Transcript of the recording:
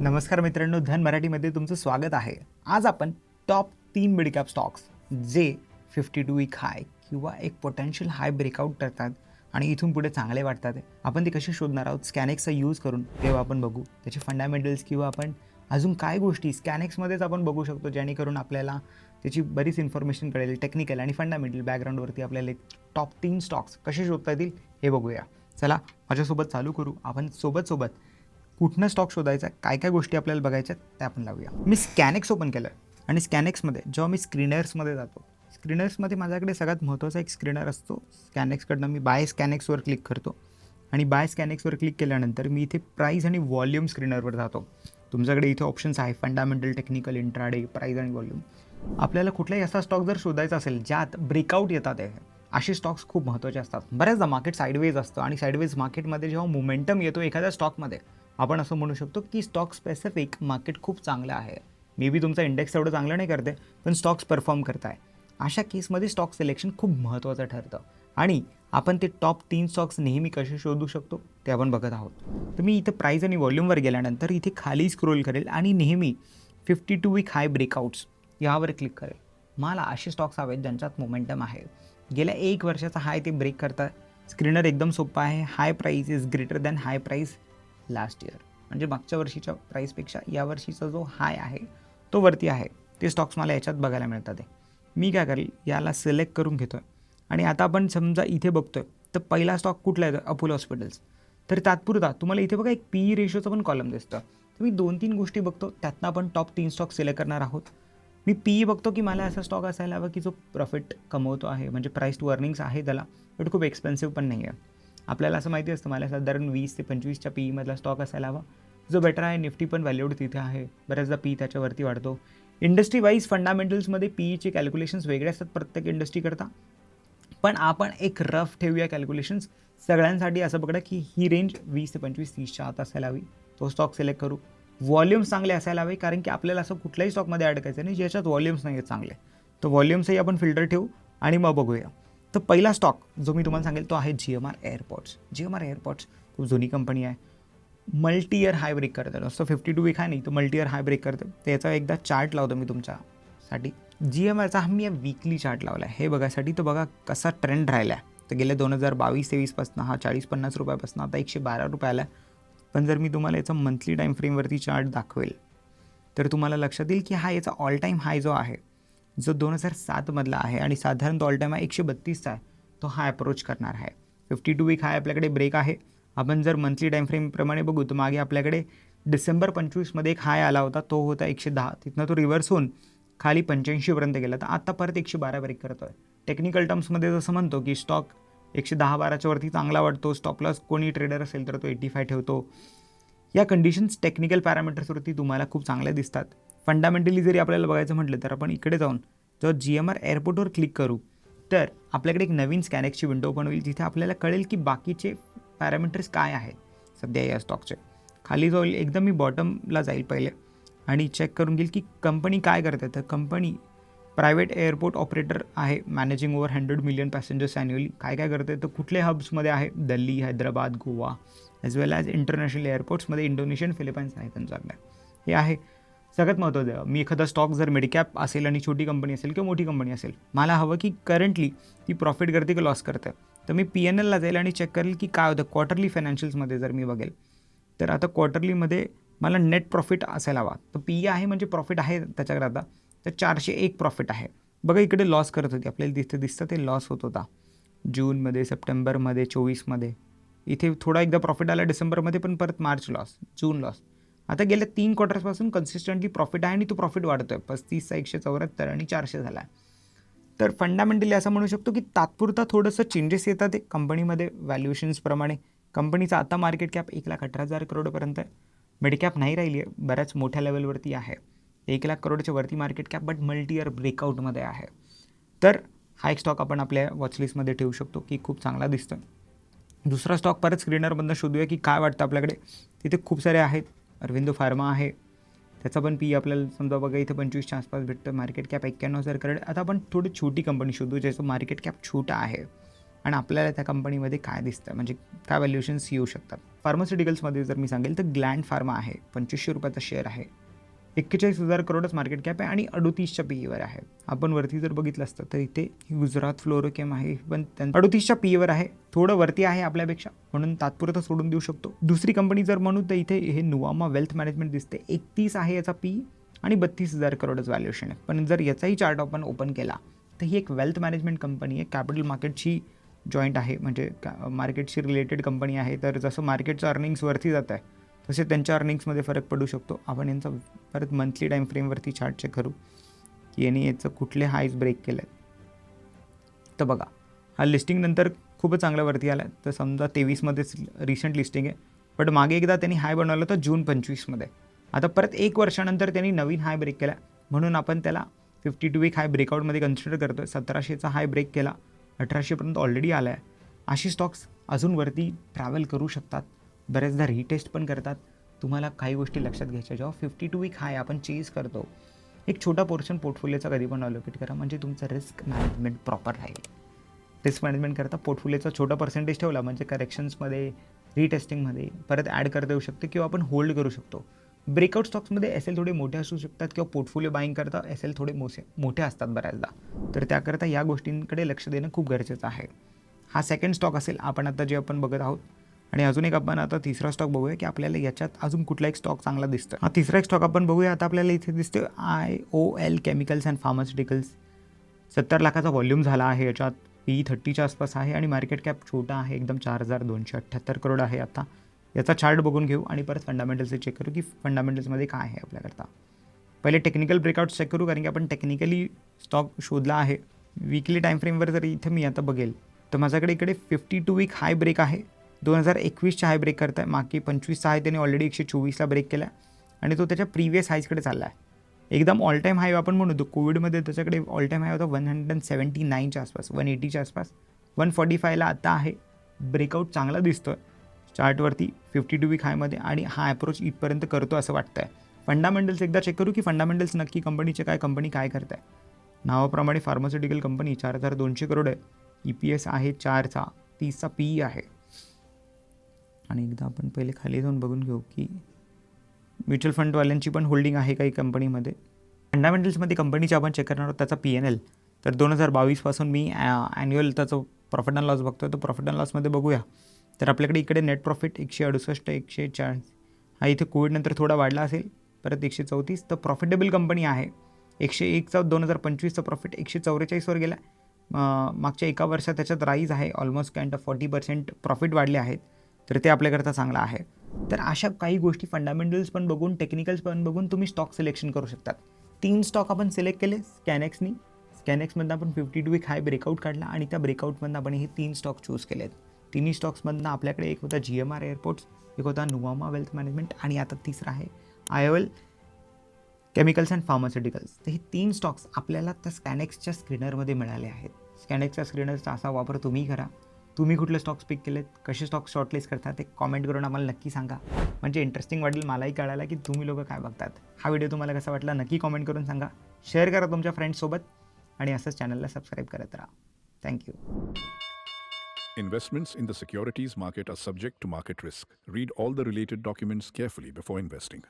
नमस्कार मित्रांनो, धन मराठीमध्ये तुमचं स्वागत आहे. आज आपण टॉप 3 मिड कॅप स्टॉक्स जे 52 वीक हाय किंवा एक पोटेन्शियल हाय ब्रेकआउट करतात आणि इथून पुढे चांगले वाटतात, आपण ते कसे शोधणार आहोत. स्कॅनेक्सचा यूज करून तेव्हा आपण बघू त्याचे फंडामेंटल्स किंवा आपण अजून काय गोष्टी स्कॅनेक्समध्येच आपण बघू शकतो, जेणेकरून आपल्याला त्याची बरीच इन्फॉर्मेशन कळेल. टेक्निकल आणि फंडामेंटल बॅकग्राऊंडवरती आपल्याला टॉप 3 स्टॉक्स कसे शोधता येतील हे बघूया. चला माझ्यासोबत चालू करू. आपण सोबत कुठनं स्टॉक शोधायचा, काय काय गोष्टी आपल्याला बघायच्या त्या आपण लावूया. मी स्कॅनेक्स ओपन केलं आणि स्कॅनेक्समध्ये जेव्हा मी स्क्रीनर्समध्ये जातो, स्क्रीनर्समध्ये माझ्याकडे सगळ्यात महत्त्वाचा एक स्क्रीनर असतो. स्कॅनेक्सकडनं मी बाय स्कॅनेक्सवर क्लिक करतो आणि बाय स्कॅनेक्सवर क्लिक केल्यानंतर मी इथे प्राईस आणि व्हॉल्यूम स्क्रीनरवर जातो. तुमच्याकडे इथे ऑप्शन्स आहे फंडामेंटल, टेक्निकल, इंट्राडे, प्राईस आणि व्हॉल्यूम. आपल्याला कुठलाही असा स्टॉक जर शोधायचा असेल ज्यात ब्रेकआउट येतात, असे स्टॉक्स खूप महत्त्वाचे असतात. बऱ्याचदा मार्केट साईडवेज असतं आणि साईडवेज मार्केटमध्ये जेव्हा मोमेंटम येतो एखाद्या स्टॉकमध्ये, आपण असं म्हणू शकतो की स्टॉक स्पेसिफिक मार्केट खूप चांगलं आहे. मे बी तुमचा इंडेक्स एवढं चांगलं नाही करते, पण स्टॉक्स परफॉर्म करताय. अशा केसमध्ये स्टॉक सिलेक्शन खूप महत्त्वाचं ठरतं आणि आपण ते टॉप 3 स्टॉक्स नेहमी कसे शोधू शकतो ते आपण बघत आहोत. तर मी इथे प्राईस आणि व्हॉल्यूमवर गेल्यानंतर इथे खाली स्क्रोल करेल आणि नेहमी 52 वीक हाय ब्रेकआउट्स यावर क्लिक करेल. मला असे स्टॉक्स हवेत ज्यांच्यात मोमेंटम आहे. गेल्या 1 वर्षाचा हाय ते ब्रेक करतात. स्क्रीनर एकदम सोपं आहे. High price is greater than high price last year, म्हणजे मागच्या वर्षीच्या प्राईसपेक्षा या वर्षीचा जो हाय आहे तो वरती आहे. ते स्टॉक्स मला याच्यात बघायला मिळतात. मी काय करेल, याला सिलेक्ट करून घेतो आहे आणि आता आपण समजा इथे बघतो आहे तर पहिला स्टॉक कुठला आहे, अपोलो हॉस्पिटल्स. तर तात्पुरता तुम्हाला इथे बघा एक पी रेशोचं पण कॉलम दिसतं. तर मी 2-3 गोष्टी बघतो, त्यातनं आपण टॉप 3 स्टॉक सिलेक्ट करणार आहोत. मी पी बघतो की मला असा स्टॉक असायला हवा की जो प्रॉफिट कमवतो आहे, म्हणजे प्राईस टू अर्निंग्स आहे त्याला, बट खूप एक्सपेन्सिव्ह पण नाही आहे. आपल्याला असं माहिती असतं मला साधारण 20 ते 25च्या पीईमधला स्टॉक असायला हवा जो बेटर आहे. निफ्टी पण व्हॅल्यूड तिथे आहे, बऱ्याचदा पी त्याच्यावरती वाढतो. इंडस्ट्री वाईज फंडामेंटल्समध्ये पीईचे कॅल्क्युलेशन्स वेगळे असतात प्रत्येक इंडस्ट्री करता, पण आपण एक रफ ठेवूया कॅल्क्युलेशन्स सगळ्यांसाठी. असं बघा की ही रेंज 20 ते 25, 30च्या आत असायला हवी, तो स्टॉक सिलेक्ट करू. व्हॉल्यूम्स चांगले असायला हवे, कारण की आपल्याला असं कुठल्याही स्टॉकमध्ये अडकायचं नाही ज्याच्यात व्हॉल्यूम्स नाही आहेत चांगले. तर व्हॉल्यूम्सही आपण फिल्टर ठेवू आणि मग बघूया. तर पहिला स्टॉक जो मी तुम्हाला सांगेल तो आहे GMR एअरपोर्ट्स. GMR एअरपोर्ट्स खूप जुनी कंपनी आहे. मल्टी इयर हाय ब्रेक करते, नुसतं 52 वीक आहे नाही, तर मल्टी इयर हाय ब्रेक करते. तर याचा एकदा चार्ट लावतो मी तुमच्यासाठी. GMRचा हा मी वीकली चार्ट लावला आहे हे बघायसाठी. तर बघा कसा ट्रेंड राहिला आहे. तर गेल्या 2022-23पासून हा 40-50 रुपयापासून आता 112 रुपये आला. पण जर मी तुम्हाला याचा मंथली टाईम फ्रेमवरती चार्ट दाखवेल तर तुम्हाला लक्षात येईल की हा याचा ऑल टाईम हाय जो आहे, जो 2007मधला आहे आणि साधारणतः ऑल टाईम हा 132चा आहे, तो हा अप्रोच करणार आहे. 52 वीक हाय आपल्याकडे ब्रेक आहे. आपण जर मंथली टाईम फ्रेमप्रमाणे बघू तर मागे आपल्याकडे डिसेंबर 25मध्ये एक हाय आला होता, तो होता 110. तिथनं तो रिव्हर्स होऊन खाली 85पर्यंत गेला, तर आता परत 112 ब्रेक करतो आहे. टेक्निकल टर्म्समध्ये जसं म्हणतो की स्टॉक 110-12च्या वरती चांगला वाटतो. स्टॉप लॉस कोणी ट्रेडर असेल तर तो 85 ठेवतो. या कंडिशन्स टेक्निकल पॅरामीटर्सवरती तुम्हाला खूप चांगल्या दिसतात. फंडामेंटली जरी आपल्याला बघायचं म्हटलं तर आपण इकडे जाऊन जेव्हा GMR एअरपोर्टवर क्लिक करू तर आपल्याकडे एक नवीन स्कॅनेक्सची विंडो पण होईल, जिथे आपल्याला कळेल की बाकीचे पॅरामीटर्स काय आहेत सध्या या स्टॉकचे. खाली जाईल एकदम मी बॉटमला जाईल पहिले आणि चेक करून घेईल की कंपनी काय करते. तर कंपनी प्रायव्हेट एअरपोर्ट ऑपरेटर आहे, managing over 100 million passengers annually. काय काय करते तर कुठले हब्समध्ये आहे, दिल्ली, हैदराबाद, गोवा ॲज वेल ॲज इंटरनॅशनल एअरपोर्ट्समध्ये इंडोनेशियन, फिलिपाईन्स आहे त्यांच्याकडे. हे आहे सगळ्यात महत्त्वाचं. मी एखादा स्टॉक जर मिडकॅप असेल आणि छोटी कंपनी असेल किंवा मोठी कंपनी असेल, मला हवं की करंटली ती प्रॉफिट करते की लॉस करते. तर मी PNLला जाईल आणि चेक करेल की काय होतं. क्वार्टरली फायनान्शियल्समध्ये जर मी बघेल तर आता क्वार्टरलीमध्ये मला नेट प्रॉफिट असायला हवा. तर PE आहे म्हणजे प्रॉफिट आहे त्याच्याकडे आता. तर 401 प्रॉफिट आहे. बघा इकडे लॉस करत होती आपल्याला तिथे दिसतं, ते लॉस होत होता जूनमध्ये, सप्टेंबरमध्ये, 24मध्ये. इथे थोडा एकदा प्रॉफिट आला डिसेंबरमध्ये, पण परत मार्च लॉस, जून लॉस. आता गेल्या 3 क्वार्टर्सपासून कन्सिस्टंटली प्रॉफिट आहे आणि तो प्रॉफिट वाढतो आहे. 35चा 174 आणि 400 झाला आहे. तर फंडामेंटली असं म्हणू शकतो की तात्पुरता थोडंसं चेंजेस येतात आहे कंपनीमध्ये व्हॅल्युएशन्सप्रमाणे. कंपनीचा आता मार्केट कॅप 1,18,000 करोडपर्यंत आहे. मिड कॅप नाही राहिली आहे, बऱ्याच मोठ्या लेवलवरती आहे. 1,00,000 करोडच्या वरती market cap, but multi year ब्रेकआउटमध्ये आहे. तर हा एक स्टॉक आपण आपल्या वॉचलिस्टमध्ये ठेवू शकतो की खूप चांगला दिसतो. दुसरा स्टॉक परत स्क्रीनरमधनं शोधूया की काय वाटतं आपल्याकडे. तिथे खूप सारे आहेत. अरविंदो फार्मा आहे, त्याचा पण पी आपल्याला समजा बघा इथे 25च्या आसपास भेटतं. Market cap 91,000 crore. आता आपण थोडी छोटी कंपनी शोधू ज्याचं मार्केट कॅप छोटा आहे. आणि आपल्याला त्या कंपनीमध्ये काय दिसतं, म्हणजे काय व्हॅल्युएशन्स येऊ शकतात. फार्मास्युटिकल्समध्ये जर मी सांगेल तर ग्लँड फार्मा आहे, 2500 रुपयाचा शेअर आहे, 41,000 करोडच मार्केट कॅप आहे आणि 38च्या पीईवर आहे. आपण वरती जर बघितलं असतं तर इथे गुजरात फ्लोरोकेम आहे, पण 38च्या पीईवर आहे, थोडं वरती आहे आपल्यापेक्षा, म्हणून तात्पुरतं सोडून देऊ शकतो. दुसरी कंपनी जर म्हणू तर इथे हे नुवामा वेल्थ मॅनेजमेंट दिसते, 31 आहे याचा पी आणि 32,000 करोडच व्हॅल्युएशन आहे. पण जर याचाही चार्ट आपण ओपन केला तर ही एक वेल्थ मॅनेजमेंट कंपनी आहे, कॅपिटल मार्केटची जॉईंट आहे, म्हणजे मार्केटशी रिलेटेड कंपनी आहे. तर जसं मार्केटचं अर्निंग्स वरती जात आहे तसे त्यांच्या अर्निंग्समध्ये फरक पडू शकतो. आपण यांचा परत मंथली टाईम फ्रेमवरती चार्ट चेक करू की यांनी याचं कुठले हायज ब्रेक केले आहेत. तर बघा, हा लिस्टिंग नंतर खूपच चांगल्यावरती आला आहे. तर समजा 23मध्येच रिसेंट लिस्टिंग आहे, बट मागे एकदा त्यांनी हाय बनवलं होतं जून 25मध्ये. आता परत 1 वर्षानंतर त्यांनी नवीन हाय ब्रेक केला, म्हणून आपण त्याला 52 वीक हाय ब्रेकआउटमध्ये कन्सिडर करतो आहे. 1700चा हाय ब्रेक केला, 1800पर्यंत ऑलरेडी आला आहे. अशी स्टॉक्स अजून वरती ट्रॅव्हल करू शकतात, बऱ्याचदा रिटेस्ट पण करतात. तुम्हाला काही गोष्टी लक्षात घ्यायच्या, जेव्हा 52 वीक हाय आपण चेज करतो, एक छोटा पोर्शन पोर्टफोलिओचा कधी पण अलोकेट करा, म्हणजे तुमचं रिस्क मॅनेजमेंट प्रॉपर राहील. रिस्क मॅनेजमेंट करता पोर्टफोलिओचा छोटा पर्सेंटेज ठेवला म्हणजे करेक्शन्समध्ये, रिटेस्टिंगमध्ये परत ॲड करता येऊ शकते किंवा आपण होल्ड करू शकतो. ब्रेकआउट स्टॉक्समध्ये एल थोडे मोठे असू शकतात किंवा पोर्टफोलिओ बाईंग करता एल थोडे मोठे असतात बऱ्याचदा. तर त्याकरता या गोष्टींकडे लक्ष देणं खूप गरजेचं आहे. हा सेकंड स्टॉक असेल आपण आता जे आपण बघत आहोत. आणि अजून एक आपण आता तिसरा स्टॉक बघूया की आपल्याला याच्यात अजून कुठला एक स्टॉक चांगला दिसतं. हा तिसरा एक स्टॉक आपण बघूया. आता आपल्याला इथे दिसतं IOL केमिकल्स अँड फार्मास्युटिकल्स. 70 लाखाचा व्हॉल्यूम झाला आहे याच्यात, P30च्या आसपास आहे आणि मार्केट कॅप छोटा आहे एकदम, 4,278 करोड आहे. आता याचा चार्ट बघून घेऊ आणि परत फंडामेंटल्स चेक करू की फंडामेंटल्समध्ये काय आहे आपल्याकरता. पहिले टेक्निकल ब्रेकआउट चेक करू, कारण की आपण टेक्निकली स्टॉक शोधला आहे. वीकली टाईम फ्रेमवर जर इथे मी आता बघेल तर माझ्याकडे इकडे 52 वीक हाय ब्रेक आहे, 2021च्या हाय ब्रेक करत आहे. मागे 25चा आहे त्याने ऑलरेडी 124ला ब्रेक केला आणि तो त्याच्या प्रिव्हियस हायजकडे चालला आहे. एकदम ऑल टाईम हाय आपण म्हणू तो कोविडमध्ये त्याच्याकडे ऑल टाईम हाय होता 179च्या आसपास, 180च्या आसपास, 145ला आता आहे. ब्रेकआउट चांगला दिसतो आहे चार्टवरती 52 वीक हायमध्ये आणि हा अप्रोच इथपर्यंत करतो असं वाटतं आहे. फंडामेंटल्स एकदा चेक करू की फंडामेंटल्स नक्की कंपनीचे काय, कंपनी काय करत आहे. नावाप्रमाणे फार्मास्युटिकल कंपनी, 4,200 करोड आहे, EPS आहे 4चा, 30चा PE आहे. आणि एकदा आपण पहिले खाली जाऊन बघून घेऊ की म्युच्युअल फंडवाल्यांची पण होल्डिंग आहे काही कंपनीमध्ये. फंडामेंटल्समध्ये कंपनीचे आपण चेक करणार आहोत त्याचा P&L. तर 2022पासून मी ॲन्युअल त्याचं प्रॉफिट अँड लॉस बघतो. तर प्रॉफिट अँड लॉसमध्ये बघूया तर आपल्याकडे इकडे नेट प्रॉफिट 168, 140, हा इथे कोविडनंतर थोडा वाढला असेल, परत 134. तर प्रॉफिटेबल कंपनी आहे. 101चा 2025चा प्रॉफिट 144वर गेला. मागच्या एका वर्षात त्याच्यात राईज आहे, ऑलमोस्ट काइंड ऑफ 40% प्रॉफिट वाढले आहेत. तर ते आपल्याकरता चांगलं आहे. तर अशा काही गोष्टी फंडामेंटल्स पण बघून, टेक्निकल्स पण बघून तुम्ही स्टॉक सिलेक्शन करू शकतात. 3 स्टॉक आपण सिलेक्ट केले स्कॅनेक्सनी. स्कॅनेक्समधनं आपण 52 वीक हाय ब्रेकआउट काढला आणि त्या ब्रेकआउटमधनं आपण हे 3 स्टॉक चूज केलेत. तिन्ही स्टॉक्समधनं आपल्याकडे एक होता GMR एअरपोर्ट्स, एक होता नुवामा वेल्थ मॅनेजमेंट आणि आता तिसरा आहे IOL केमिकल्स अँड फार्मास्युटिकल्स. तर हे 3 स्टॉक्स आपल्याला त्या स्कॅनेक्सच्या स्क्रीनरमध्ये मिळाले आहेत. स्कॅनेक्सच्या स्क्रीनरचा असा वापर तुम्ही करा. तुम्ही कुठले स्टॉक्स पिक केलेत, कसे स्टॉक्स शॉर्टलिस्ट करतात ते कॉमेंट करून आम्हाला नक्की सांगा. म्हणजे इंटरेस्टिंग वाटेल मलाही कळायला की तुम्ही लोक काय बघतात. हा व्हिडिओ तुम्हाला कसा वाटला नक्की कॉमेंट करून सांगा. शेअर करा तुमच्या फ्रेंड्ससोबत आणि असंच चॅनलला सबस्क्राईब करत राहा. Thank you. Investments in the securities market are subject to market risk. Read all the related documents carefully before investing.